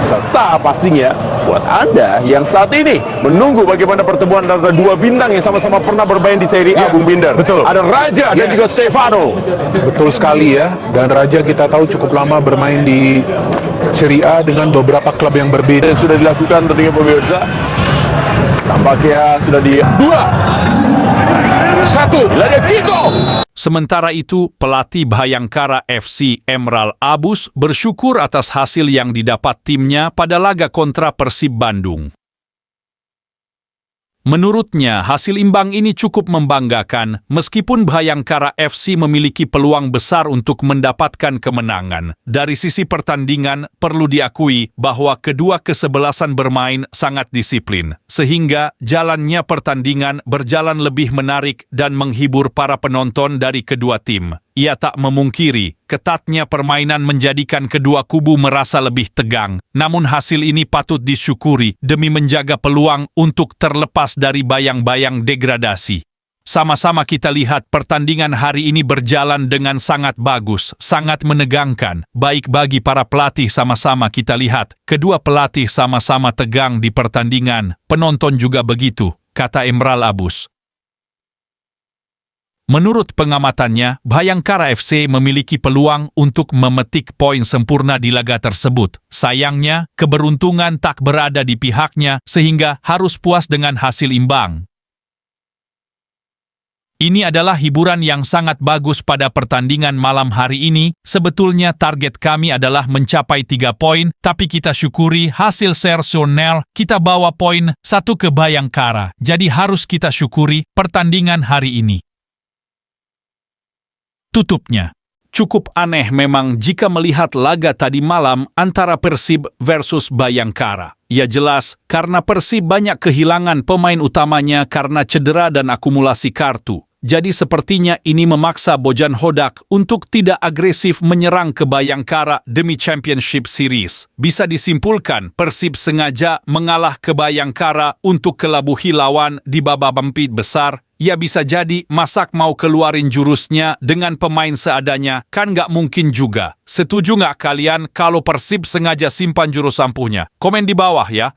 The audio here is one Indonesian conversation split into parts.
serta pastinya buat Anda yang saat ini menunggu bagaimana pertemuan antara dua bintang yang sama-sama pernah bermain di Serie A, Bung Binder. Betul. Ada Raja dan juga Stefano. Betul sekali ya. Dan Raja kita tahu cukup lama bermain di Serie A dengan beberapa klub yang berbeda. Yang sudah dilakukan tentunya pemirsa. Tampaknya sudah di 2-1. Lada Kiko. Sementara itu, pelatih Bhayangkara FC Emral Abus bersyukur atas hasil yang didapat timnya pada laga kontra Persib Bandung. Menurutnya, hasil imbang ini cukup membanggakan meskipun Bhayangkara FC memiliki peluang besar untuk mendapatkan kemenangan. Dari sisi pertandingan, perlu diakui bahwa kedua kesebelasan bermain sangat disiplin, sehingga jalannya pertandingan berjalan lebih menarik dan menghibur para penonton dari kedua tim. Ia tak memungkiri, ketatnya permainan menjadikan kedua kubu merasa lebih tegang. Namun hasil ini patut disyukuri demi menjaga peluang untuk terlepas dari bayang-bayang degradasi. Sama-sama kita lihat pertandingan hari ini berjalan dengan sangat bagus, sangat menegangkan. Baik bagi para pelatih sama-sama kita lihat, kedua pelatih sama-sama tegang di pertandingan. Penonton juga begitu, kata Emral Abus. Menurut pengamatannya, Bhayangkara FC memiliki peluang untuk memetik poin sempurna di laga tersebut. Sayangnya, keberuntungan tak berada di pihaknya sehingga harus puas dengan hasil imbang. Ini adalah hiburan yang sangat bagus pada pertandingan malam hari ini. Sebetulnya target kami adalah mencapai 3 poin, tapi kita syukuri hasil sensasional. Kita bawa poin 1 ke Bhayangkara. Jadi harus kita syukuri pertandingan hari ini. Tutupnya. Cukup aneh memang jika melihat laga tadi malam antara Persib versus Bhayangkara. Ya jelas, karena Persib banyak kehilangan pemain utamanya karena cedera dan akumulasi kartu. Jadi sepertinya ini memaksa Bojan Hodak untuk tidak agresif menyerang ke Bhayangkara demi Championship Series. Bisa disimpulkan, Persib sengaja mengalah ke Bhayangkara untuk kelabuhi lawan di babak empit besar. Ya bisa jadi Masak mau keluarin jurusnya dengan pemain seadanya, kan nggak mungkin juga. Setuju nggak kalian kalau Persib sengaja simpan jurus ampuhnya? Komen di bawah ya.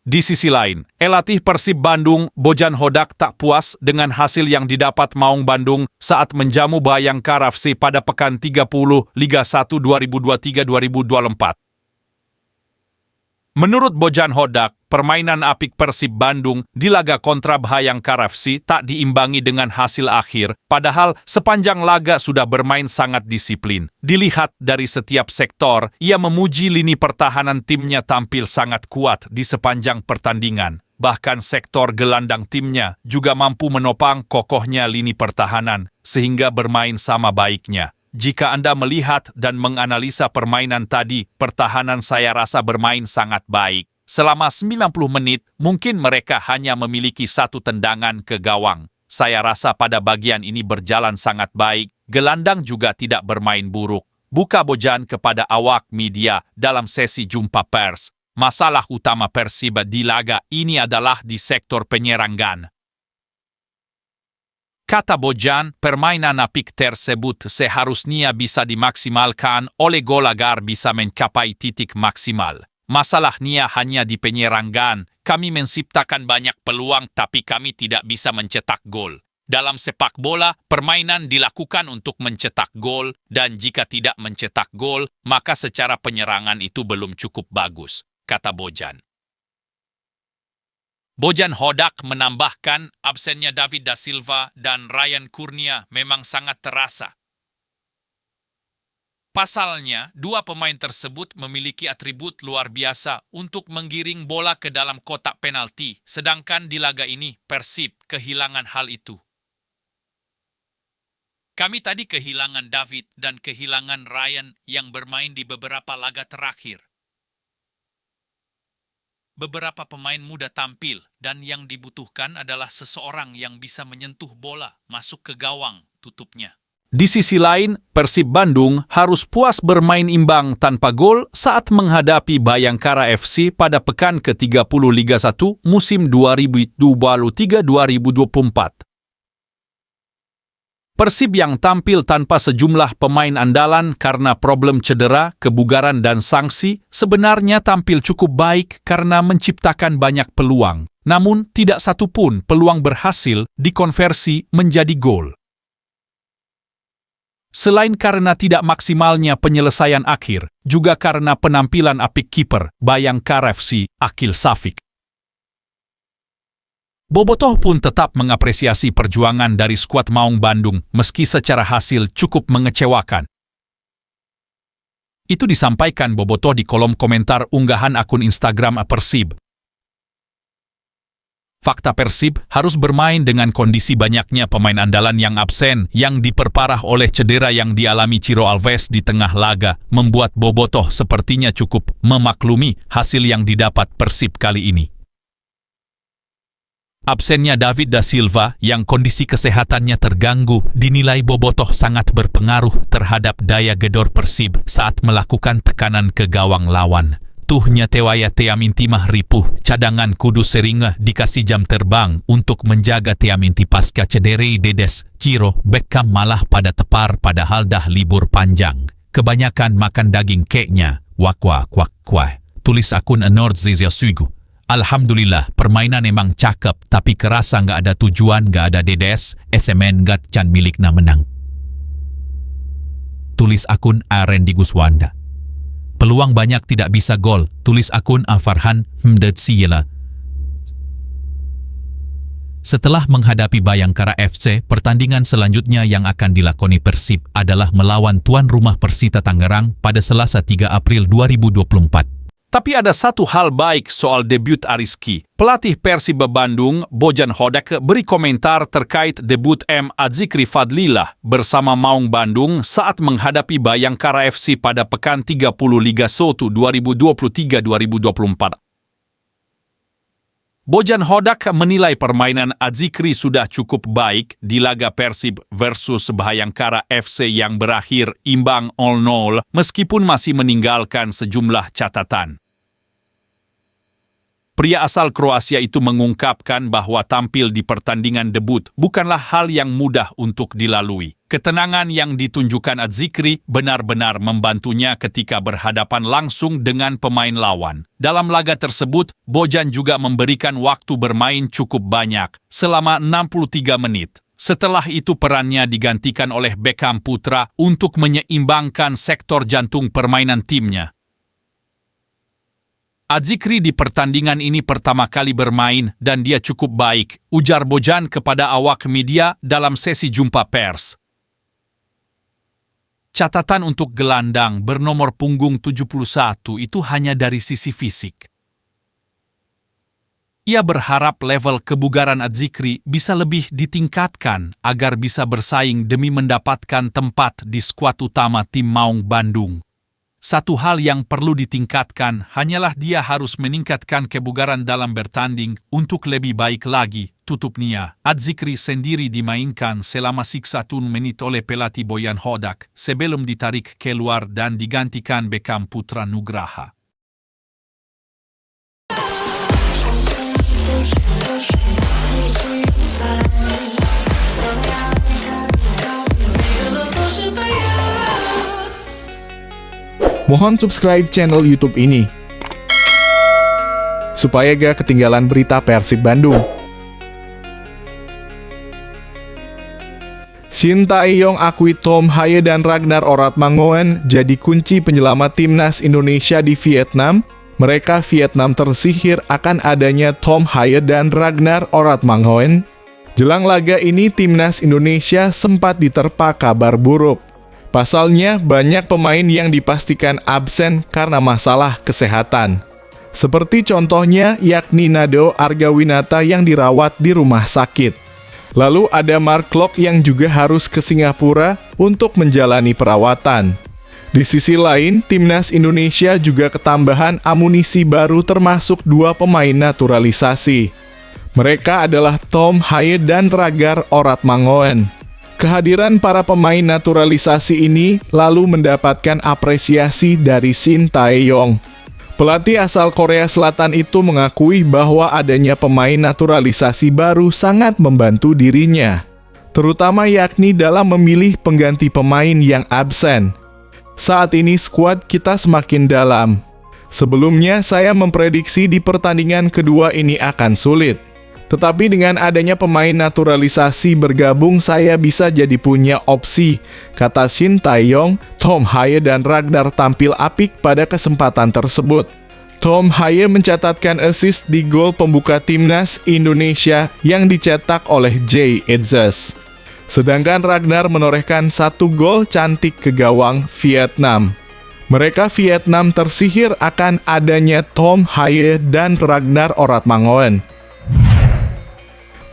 Di sisi lain, pelatih Persib Bandung, Bojan Hodak tak puas dengan hasil yang didapat Maung Bandung saat menjamu Bhayangkara FC pada pekan 30 Liga 1 2023-2024. Menurut Bojan Hodak, permainan apik Persib Bandung di laga kontra Bhayangkara FC tak diimbangi dengan hasil akhir, padahal sepanjang laga sudah bermain sangat disiplin. Dilihat dari setiap sektor, ia memuji lini pertahanan timnya tampil sangat kuat di sepanjang pertandingan. Bahkan sektor gelandang timnya juga mampu menopang kokohnya lini pertahanan, sehingga bermain sama baiknya. Jika Anda melihat dan menganalisa permainan tadi, pertahanan saya rasa bermain sangat baik. Selama 90 menit, mungkin mereka hanya memiliki 1 tendangan ke gawang. Saya rasa pada bagian ini berjalan sangat baik. Gelandang juga tidak bermain buruk. Buka Bojan kepada awak media dalam sesi jumpa pers. Masalah utama Persib di laga ini adalah di sektor penyerangan. Kata Bojan, permainan apik tersebut seharusnya bisa dimaksimalkan oleh gol agar bisa mencapai titik maksimal. Masalahnya hanya di penyerangan. Kami menciptakan banyak peluang tapi kami tidak bisa mencetak gol. Dalam sepak bola, permainan dilakukan untuk mencetak gol dan jika tidak mencetak gol, maka secara penyerangan itu belum cukup bagus, kata Bojan. Bojan Hodak menambahkan absennya David Da Silva dan Ryan Kurnia memang sangat terasa. Pasalnya, 2 pemain tersebut memiliki atribut luar biasa untuk menggiring bola ke dalam kotak penalti, sedangkan di laga ini Persib kehilangan hal itu. Kami tadi kehilangan David dan kehilangan Ryan yang bermain di beberapa laga terakhir. Beberapa pemain muda tampil dan yang dibutuhkan adalah seseorang yang bisa menyentuh bola masuk ke gawang, tutupnya. Di sisi lain, Persib Bandung harus puas bermain imbang tanpa gol saat menghadapi Bhayangkara FC pada pekan ke-30 Liga 1 musim 2023-2024. Persib yang tampil tanpa sejumlah pemain andalan karena problem cedera, kebugaran dan sanksi sebenarnya tampil cukup baik karena menciptakan banyak peluang. Namun tidak satu pun peluang berhasil dikonversi menjadi gol. Selain karena tidak maksimalnya penyelesaian akhir, juga karena penampilan apik kiper Bayangkara FC, Akil Safik. Bobotoh pun tetap mengapresiasi perjuangan dari skuad Maung Bandung meski secara hasil cukup mengecewakan. Itu disampaikan Bobotoh di kolom komentar unggahan akun Instagram Persib. Fakta Persib harus bermain dengan kondisi banyaknya pemain andalan yang absen yang diperparah oleh cedera yang dialami Ciro Alves di tengah laga, membuat Bobotoh sepertinya cukup memaklumi hasil yang didapat Persib kali ini. Absennya David da Silva yang kondisi kesehatannya terganggu dinilai Bobotoh sangat berpengaruh terhadap daya gedor Persib saat melakukan tekanan ke gawang lawan. Tuhnya Tewaya Teaminti mah ripuh, cadangan kudu seringah dikasih jam terbang untuk menjaga Teaminti pasca cederai Dedes, Ciro, Beckham malah pada tepar padahal dah libur panjang. Kebanyakan makan daging keknya, wakwa kwak kwah. Tulis akun Nordzesia Sugu. Alhamdulillah, permainan emang cakep, tapi kerasa nggak ada tujuan, nggak ada Dedes, SMN nggak can milikna menang. Tulis akun Arendi Guswanda. Peluang banyak tidak bisa gol, tulis akun Farhan Mdetsiela. Setelah menghadapi Bayangkara FC, pertandingan selanjutnya yang akan dilakoni Persib adalah melawan tuan rumah Persita Tangerang pada Selasa 3 April 2024. Tapi ada satu hal baik soal debut Ariski. Pelatih Persib Bandung, Bojan Hodak, beri komentar terkait debut M. Adzikri Fadlillah bersama Maung Bandung saat menghadapi Bayangkara FC pada pekan 30 Liga 1 2023-2024. Bojan Hodak menilai permainan Adzikri sudah cukup baik di laga Persib versus Bayangkara FC yang berakhir imbang 0-0 meskipun masih meninggalkan sejumlah catatan. Pria asal Kroasia itu mengungkapkan bahwa tampil di pertandingan debut bukanlah hal yang mudah untuk dilalui. Ketenangan yang ditunjukkan Adzikri benar-benar membantunya ketika berhadapan langsung dengan pemain lawan. Dalam laga tersebut, Bojan juga memberikan waktu bermain cukup banyak, selama 63 menit. Setelah itu perannya digantikan oleh Beckham Putra untuk menyeimbangkan sektor jantung permainan timnya. Adzikri di pertandingan ini pertama kali bermain dan dia cukup baik, ujar Bojan kepada awak media dalam sesi jumpa pers. Catatan untuk gelandang bernomor punggung 71 itu hanya dari sisi fisik. Ia berharap level kebugaran Adzikri bisa lebih ditingkatkan agar bisa bersaing demi mendapatkan tempat di skuad utama tim Maung Bandung. Satu hal yang perlu ditingkatkan hanyalah dia harus meningkatkan kebugaran dalam bertanding untuk lebih baik lagi, tutupnya. Adzikri sendiri dimainkan selama 61 menit oleh pelatih Bojan Hodak sebelum ditarik keluar dan digantikan Beckham Putra Nugraha. Mohon subscribe channel YouTube ini supaya gak ketinggalan berita Persib Bandung. Shin Tae-yong akui Tom Haye dan Ragnar Oratmangoen jadi kunci penyelamat timnas Indonesia di Vietnam. Mereka Vietnam tersihir akan adanya Tom Haye dan Ragnar Oratmangoen. Jelang laga ini timnas Indonesia sempat diterpa kabar buruk. Pasalnya, banyak pemain yang dipastikan absen karena masalah kesehatan. Seperti contohnya yakni Nado Argawinata yang dirawat di rumah sakit. Lalu ada Mark Klok yang juga harus ke Singapura untuk menjalani perawatan. Di sisi lain, timnas Indonesia juga ketambahan amunisi baru termasuk 2 pemain naturalisasi. Mereka adalah Tom Haye dan Ragnar Oratmangoen. Kehadiran para pemain naturalisasi ini lalu mendapatkan apresiasi dari Shin Tae-yong. Pelatih asal Korea Selatan itu mengakui bahwa adanya pemain naturalisasi baru sangat membantu dirinya. terutama yakni dalam memilih pengganti pemain yang absen. Saat ini skuad kita semakin dalam. Sebelumnya saya memprediksi di pertandingan kedua ini akan sulit. Tetapi dengan adanya pemain naturalisasi bergabung, saya bisa jadi punya opsi, kata Shin Tae-yong. Tom Haye dan Ragnar tampil apik pada kesempatan tersebut. Tom Haye mencatatkan assist di gol pembuka timnas Indonesia yang dicetak oleh Jay Itzes. Sedangkan Ragnar menorehkan 1 gol cantik ke gawang Vietnam. Mereka Vietnam tersihir akan adanya Tom Haye dan Ragnar Oratmangoen.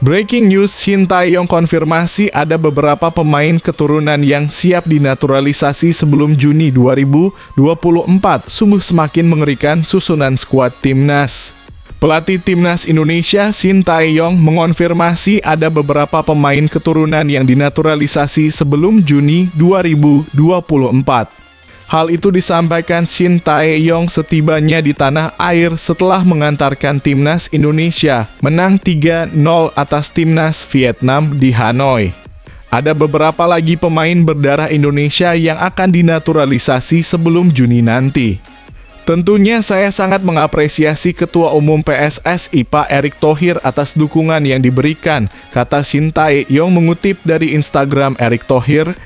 Breaking news, Shin Tae-yong konfirmasi ada beberapa pemain keturunan yang siap dinaturalisasi sebelum Juni 2024. Sungguh semakin mengerikan susunan skuad timnas. Pelatih timnas Indonesia Shin Tae-yong mengonfirmasi ada beberapa pemain keturunan yang dinaturalisasi sebelum Juni 2024. Hal itu disampaikan Shin Tae-yong setibanya di tanah air setelah mengantarkan timnas Indonesia menang 3-0 atas timnas Vietnam di Hanoi. Ada beberapa lagi pemain berdarah Indonesia yang akan dinaturalisasi sebelum Juni nanti. Tentunya saya sangat mengapresiasi Ketua Umum PSSI Pak Erick Thohir atas dukungan yang diberikan, kata Shin Tae-yong mengutip dari Instagram Erick Thohir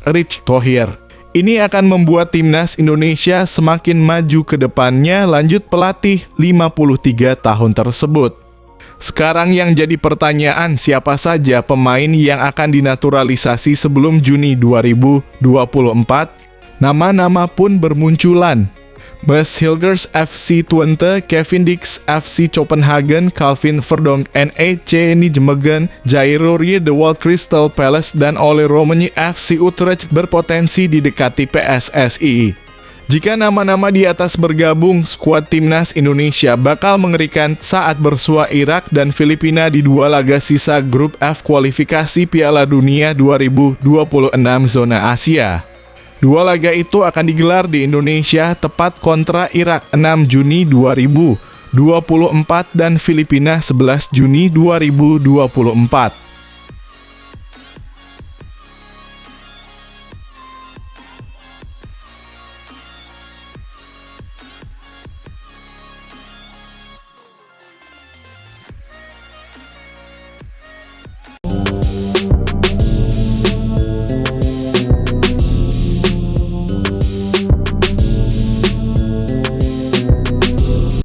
@RichThohir. Ini akan membuat timnas Indonesia semakin maju ke depannya, lanjut pelatih 53 tahun tersebut. Sekarang yang jadi pertanyaan, siapa saja pemain yang akan dinaturalisasi sebelum Juni 2024? Nama-nama pun bermunculan. Bas Hilgers FC Twente, Kevin Dix FC Copenhagen, Calvin Verdonk NEC Nijmegen, Jairo Rie The Walt Crystal Palace, dan Ole Romani FC Utrecht berpotensi didekati PSSI. Jika nama-nama di atas bergabung, skuad timnas Indonesia bakal mengerikan saat bersua Irak dan Filipina di 2 laga sisa grup F kualifikasi Piala Dunia 2026 zona Asia. 2 laga itu akan digelar di Indonesia tepat kontra Irak 6 Juni 2024 dan Filipina 11 Juni 2024.